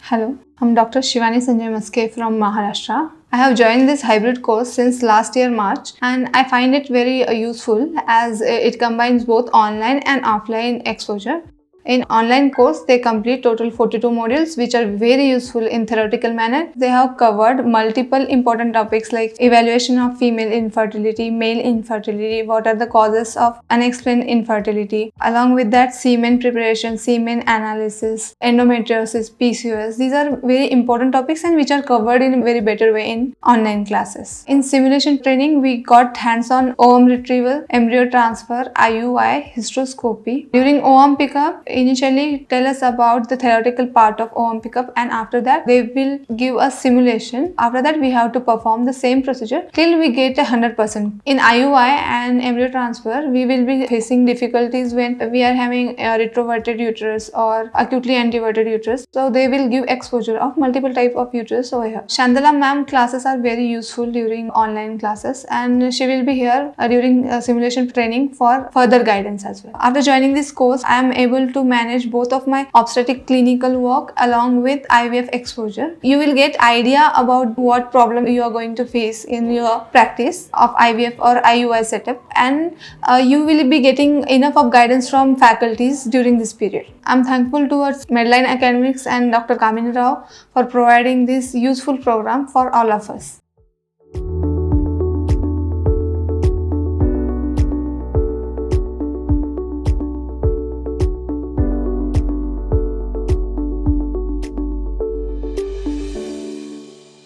Hello, I'm Dr. Shivani Sanjay Maske from Maharashtra. I have joined this hybrid course since last year March, and I find it very useful as it combines both online and offline exposure. In online course, they complete total 42 modules which are very useful in theoretical manner. They have covered multiple important topics like evaluation of female infertility, male infertility, what are the causes of unexplained infertility. Along with that, semen preparation, semen analysis, endometriosis, PCOS. These are very important topics and which are covered in a very better way in online classes. In simulation training, we got hands-on ovum retrieval, embryo transfer, IUI, hysteroscopy. During ovum pickup, initially tell us about the theoretical part of ovum pickup, and after that they will give us simulation. After that we have to perform the same procedure till we get 100%. In IUI and embryo transfer, we will be facing difficulties when we are having a retroverted uterus or acutely anteverted uterus. So they will give exposure of multiple type of uterus over here. Shandala ma'am classes are very useful during online classes, and she will be here during simulation training for further guidance as well. After joining this course, I am able to manage both of my obstetric clinical work along with IVF exposure. You will get idea about what problem you are going to face in your practice of IVF or IUI setup, and you will be getting enough of guidance from faculties during this period. I'm thankful towards Medline Academics and Dr. Kamini Rao for providing this useful program for all of us.